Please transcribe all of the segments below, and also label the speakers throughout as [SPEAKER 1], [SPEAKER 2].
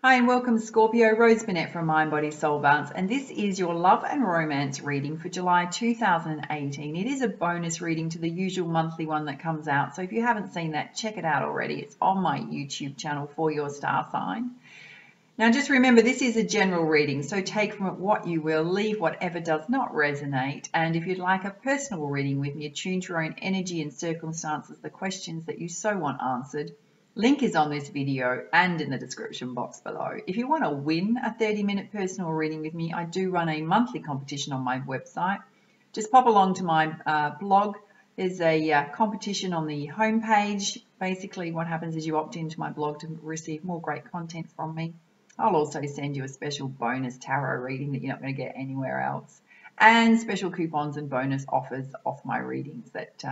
[SPEAKER 1] Hi and welcome Scorpio, Rose Burnett from Mind, Body, Soul Balance, and this is your love and romance reading for July 2018. It is a bonus reading to the usual monthly one that comes out, so if you haven't seen that, check it out already. It's on my YouTube channel for your star sign. Now just remember, this is a general reading, so take from it what you will, leave whatever does not resonate, and if you'd like a personal reading with me, attune to your own energy and circumstances, the questions that you so want answered, link is on this video and in the description box below. If you want to win a 30-minute personal reading with me, I do run a monthly competition on my website. Just pop along to my blog. There's a competition on the homepage. Basically, what happens is you opt into my blog to receive more great content from me. I'll also send you a special bonus tarot reading that you're not going to get anywhere else, and special coupons and bonus offers off my readings that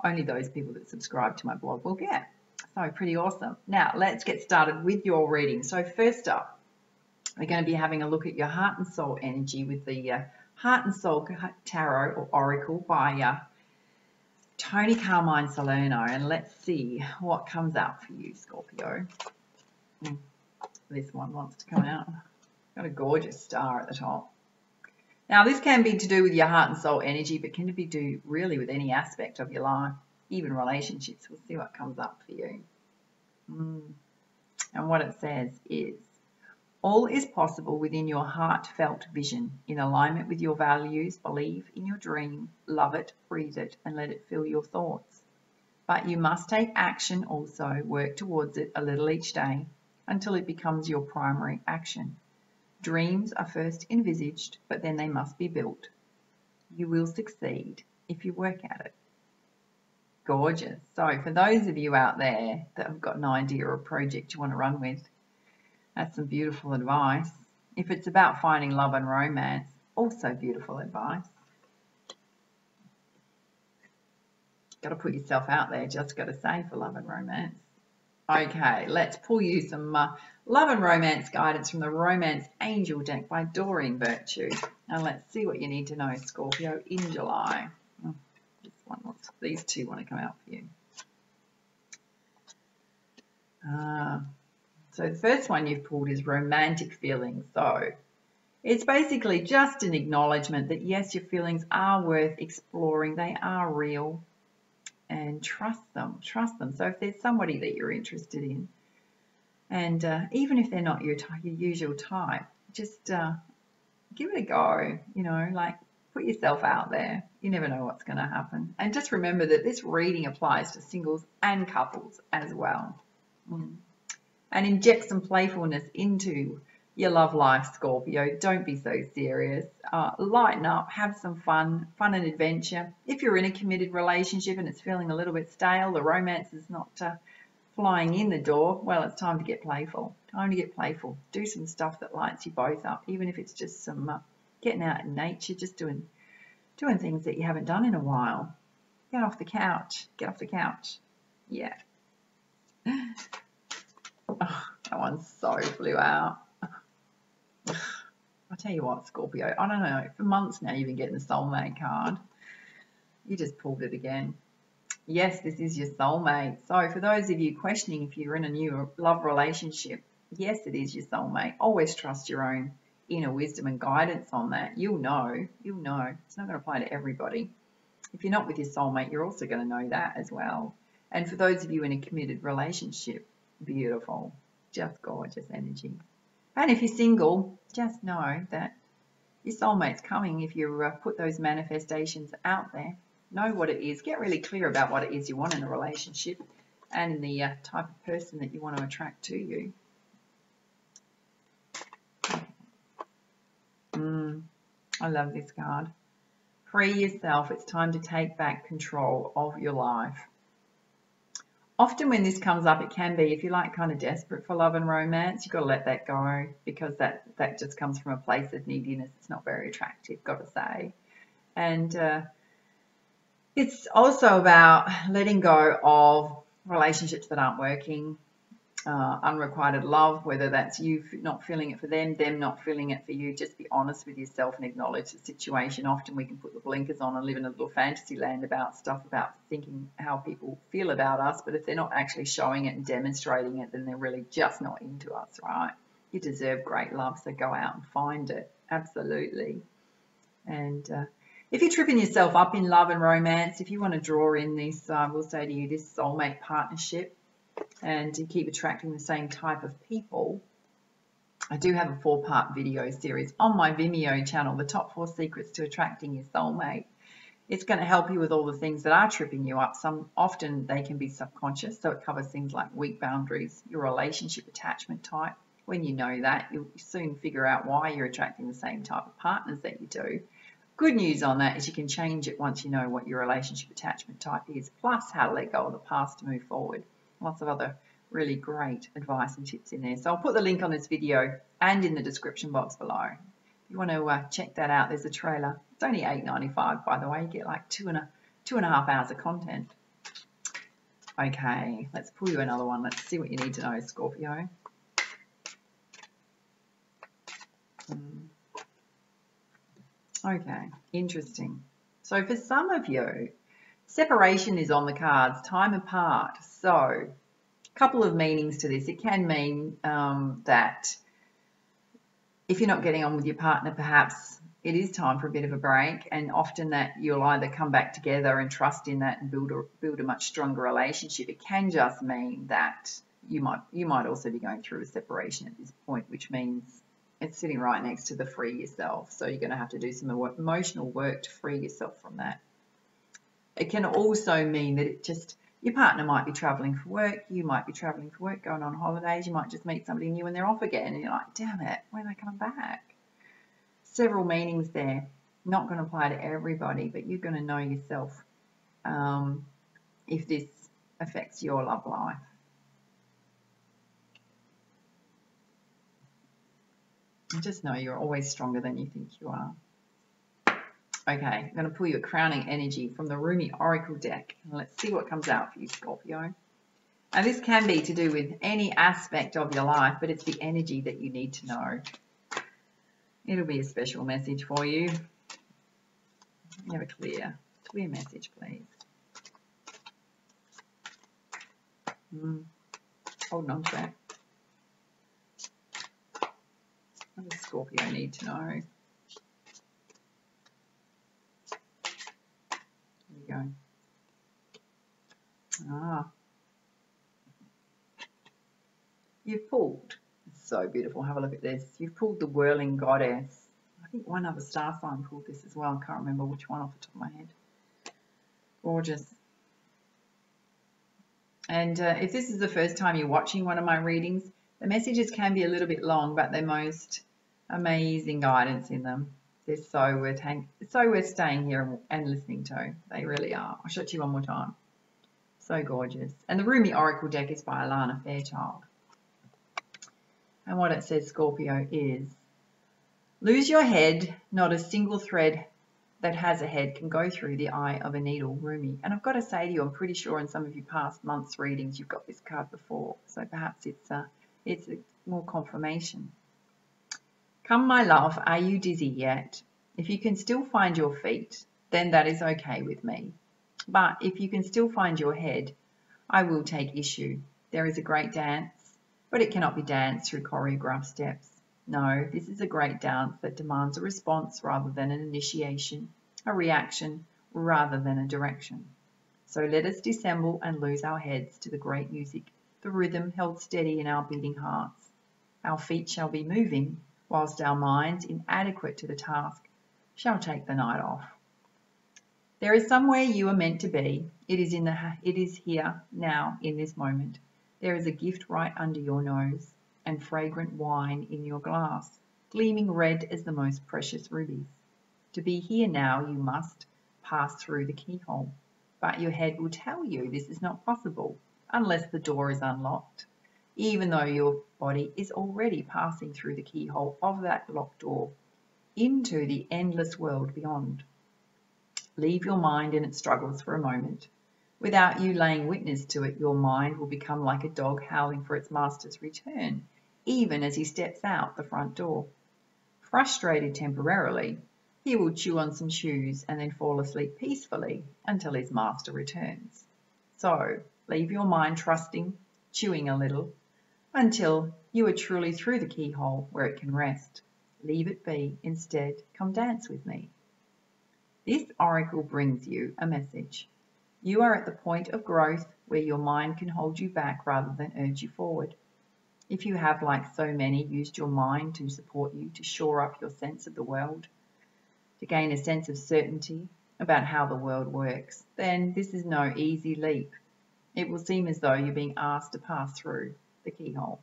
[SPEAKER 1] only those people that subscribe to my blog will get. So pretty awesome. Now let's get started with your reading. So first up, we're going to be having a look at your heart and soul energy with the Heart and Soul Tarot or Oracle by Tony Carmine Salerno, and let's see what comes out for you, Scorpio. This one wants to come out. Got a gorgeous star at the top. Now this can be to do with your heart and soul energy, but can be do really with any aspect of your life, even relationships. We'll see what comes up for you. And what it says is, all is possible within your heartfelt vision, in alignment with your values. Believe in your dream, love it, breathe it, and let it fill your thoughts. But you must take action also, work towards it a little each day until it becomes your primary action. Dreams are first envisaged, but then they must be built. You will succeed if you work at it. Gorgeous. So for those of you out there that have got an idea or a project you want to run with, that's some beautiful advice. If it's about finding love and romance, also beautiful advice. Got to put yourself out there, just got to say, for love and romance. Okay, let's pull you some love and romance guidance from the Romance Angel deck by Doreen Virtue. And let's see what you need to know, Scorpio, in July. These two want to come out for you. So the first one you've pulled is romantic feelings. So it's basically just an acknowledgement that yes, your feelings are worth exploring. They are real, and trust them. Trust them. So if there's somebody that you're interested in, and even if they're not your usual type, just give it a go. You know, like, put yourself out there. You never know what's going to happen. And just remember that this reading applies to singles and couples as well. And inject some playfulness into your love life, Scorpio. Don't be so serious. Lighten up, have some fun and adventure. If you're in a committed relationship and it's feeling a little bit stale, the romance is not flying in the door, well, it's time to get playful. Time to get playful. Do some stuff that lights you both up, even if it's just some getting out in nature, just doing things that you haven't done in a while. Get off the couch. Get off the couch. Yeah. Oh, that one so flew out. I'll tell you what, Scorpio, I don't know, for months now you've been getting the Soulmate card. You just pulled it again. Yes, this is your soulmate. So for those of you questioning if you're in a new love relationship, yes, it is your soulmate. Always trust your own inner wisdom and guidance on that. You'll know. It's not going to apply to everybody. If you're not with your soulmate, you're also going to know that as well. And for those of you in a committed relationship, beautiful, just gorgeous energy. And if you're single, just know that your soulmate's coming. If you put those manifestations out there, know what it is, get really clear about what it is you want in a relationship and in the type of person that you want to attract to you. I love this card. Free yourself. It's time to take back control of your life. Often when this comes up, it can be, if you're like kind of desperate for love and romance, you've got to let that go, because that just comes from a place of neediness. It's not very attractive, got to say. And it's also about letting go of relationships that aren't working, unrequited love, whether that's you not feeling it for them not feeling it for you. Just be honest with yourself and acknowledge the situation. Often we can put the blinkers on and live in a little fantasy land about stuff, about thinking how people feel about us, but if they're not actually showing it and demonstrating it, then they're really just not into us, right? You deserve great love, so go out and find it. Absolutely. And if you're tripping yourself up in love and romance, if you want to draw in this, I will say to you, this soulmate partnership, and you keep attracting the same type of people, I do have a 4-part video series on my Vimeo channel, the top 4 secrets to attracting your soulmate. It's going to help you with all the things that are tripping you up. Often they can be subconscious, so it covers things like weak boundaries, your relationship attachment type. When you know that, you'll soon figure out why you're attracting the same type of partners that you do. Good news on that is you can change it once you know what your relationship attachment type is, plus how to let go of the past to move forward. Lots of other really great advice and tips in there. So I'll put the link on this video and in the description box below. If you want to check that out, there's a trailer. It's only $8.95, by the way. You get like two and a half hours of content. Okay, let's pull you another one. Let's see what you need to know, Scorpio. Okay, interesting. So for some of you, separation is on the cards, time apart. So a couple of meanings to this. It can mean that if you're not getting on with your partner, perhaps it is time for a bit of a break, and often that you'll either come back together and trust in that and build a much stronger relationship. It can just mean that you might also be going through a separation at this point, which means it's sitting right next to the free yourself. So you're going to have to do some emotional work to free yourself from that. It can also mean that your partner might be traveling for work, you might be traveling for work, going on holidays, you might just meet somebody new and they're off again and you're like, damn it, when are they coming back? Several meanings there. Not going to apply to everybody, but you're going to know yourself if this affects your love life. Just know you're always stronger than you think you are. Okay, I'm going to pull you a crowning energy from the Rumi Oracle deck. Let's see what comes out for you, Scorpio. And this can be to do with any aspect of your life, but it's the energy that you need to know. It'll be a special message for you. You have a clear message, please. Holding on to that. What does Scorpio need to know? There you go. You've pulled, it's so beautiful, have a look at this. You've pulled the whirling goddess. I think one other star sign pulled this as well. I can't remember which one off the top of my head. Gorgeous. And if this is the first time you're watching one of my readings, the messages can be a little bit long, but they're most amazing guidance in them. They're so worth staying here and listening to. They really are. I'll show it to you one more time. So gorgeous. And the Rumi Oracle deck is by Alana Fairchild. And what it says, Scorpio, is lose your head. Not a single thread that has a head can go through the eye of a needle, Rumi. And I've got to say to you, I'm pretty sure in some of your past months' readings you've got this card before. So perhaps it's more confirmation. Come, my love, are you dizzy yet? If you can still find your feet, then that is okay with me. But if you can still find your head, I will take issue. There is a great dance, but it cannot be danced through choreographed steps. No, this is a great dance that demands a response rather than an initiation, a reaction rather than a direction. So let us dissemble and lose our heads to the great music, the rhythm held steady in our beating hearts. Our feet shall be moving, whilst our minds, inadequate to the task, shall take the night off. There is somewhere you are meant to be. It is here, now, in this moment. There is a gift right under your nose, and fragrant wine in your glass, gleaming red as the most precious rubies. To be here now, you must pass through the keyhole, but your head will tell you this is not possible unless the door is unlocked, even though your body is already passing through the keyhole of that locked door into the endless world beyond. Leave your mind in its struggles for a moment. Without you laying witness to it, your mind will become like a dog howling for its master's return, even as he steps out the front door. Frustrated temporarily, he will chew on some shoes and then fall asleep peacefully until his master returns. So, leave your mind trusting, chewing a little, until you are truly through the keyhole where it can rest. Leave it be. Instead, come dance with me. This oracle brings you a message. You are at the point of growth where your mind can hold you back rather than urge you forward. If you have, like so many, used your mind to support you to shore up your sense of the world, to gain a sense of certainty about how the world works, then this is no easy leap. It will seem as though you're being asked to pass through the keyhole.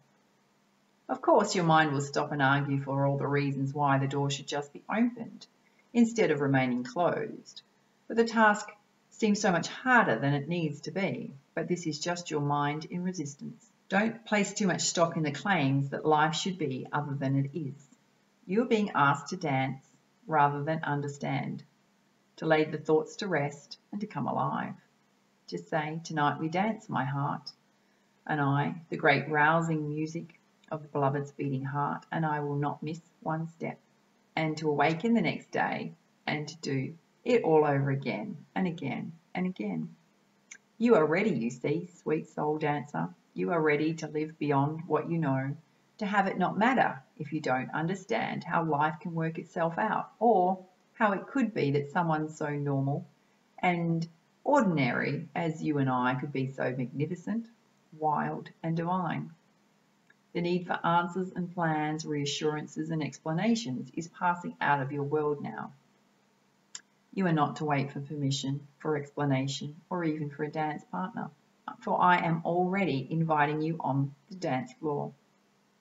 [SPEAKER 1] Of course, your mind will stop and argue for all the reasons why the door should just be opened instead of remaining closed. But the task seems so much harder than it needs to be. But this is just your mind in resistance. Don't place too much stock in the claims that life should be other than it is. You are being asked to dance rather than understand, to lay the thoughts to rest and to come alive. Just say, tonight we dance, my heart, and I, the great rousing music of the beloved's beating heart, and I will not miss one step, and to awaken the next day and to do it all over again and again and again. You are ready, you see, sweet soul dancer. You are ready to live beyond what you know, to have it not matter if you don't understand how life can work itself out, or how it could be that someone so normal and ordinary as you and I could be so magnificent, wild and divine. The need for answers and plans, reassurances and explanations is passing out of your world now. You are not to wait for permission, for explanation, or even for a dance partner, for I am already inviting you on the dance floor.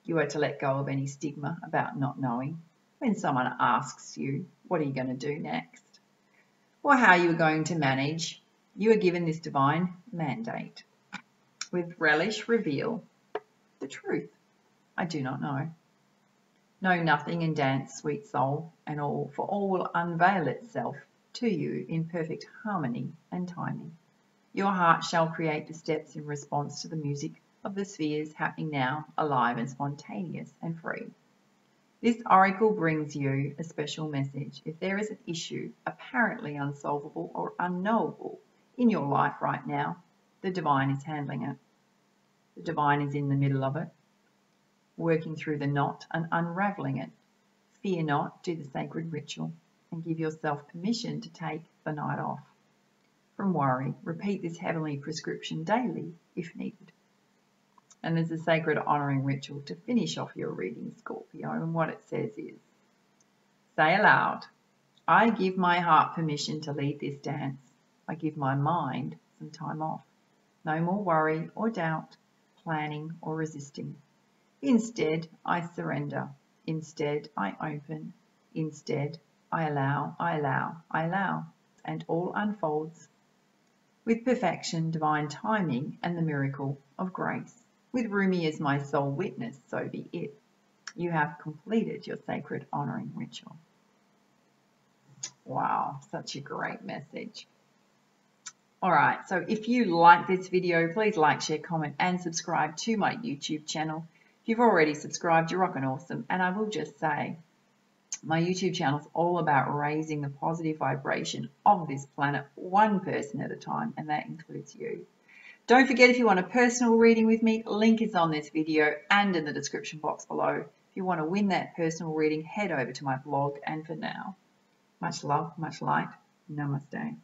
[SPEAKER 1] You are to let go of any stigma about not knowing. When someone asks you, what are you going to do next? Or how you are going to manage, you are given this divine mandate. With relish, reveal the truth. I do not know. Know nothing and dance, sweet soul, and all, for all will unveil itself to you in perfect harmony and timing. Your heart shall create the steps in response to the music of the spheres happening now, alive and spontaneous and free. This oracle brings you a special message. If there is an issue apparently unsolvable or unknowable in your life right now, the divine is handling it. The divine is in the middle of it, working through the knot and unraveling it. Fear not, do the sacred ritual and give yourself permission to take the night off from worry. Repeat this heavenly prescription daily if needed. And there's a sacred honouring ritual to finish off your reading, Scorpio, and what it says is, say aloud, I give my heart permission to lead this dance. I give my mind some time off. No more worry or doubt, planning or resisting. Instead, I surrender. Instead, I open. Instead, I allow, I allow, I allow. And all unfolds with perfection, divine timing, and the miracle of grace. With Rumi as my sole witness, so be it. You have completed your sacred honouring ritual. Wow, such a great message. All right, so if you like this video, please like, share, comment, and subscribe to my YouTube channel. If you've already subscribed, you're rocking awesome. And I will just say, my YouTube channel is all about raising the positive vibration of this planet, one person at a time, and that includes you. Don't forget, if you want a personal reading with me, link is on this video and in the description box below. If you want to win that personal reading, head over to my blog. And for now, much love, much light. Namaste.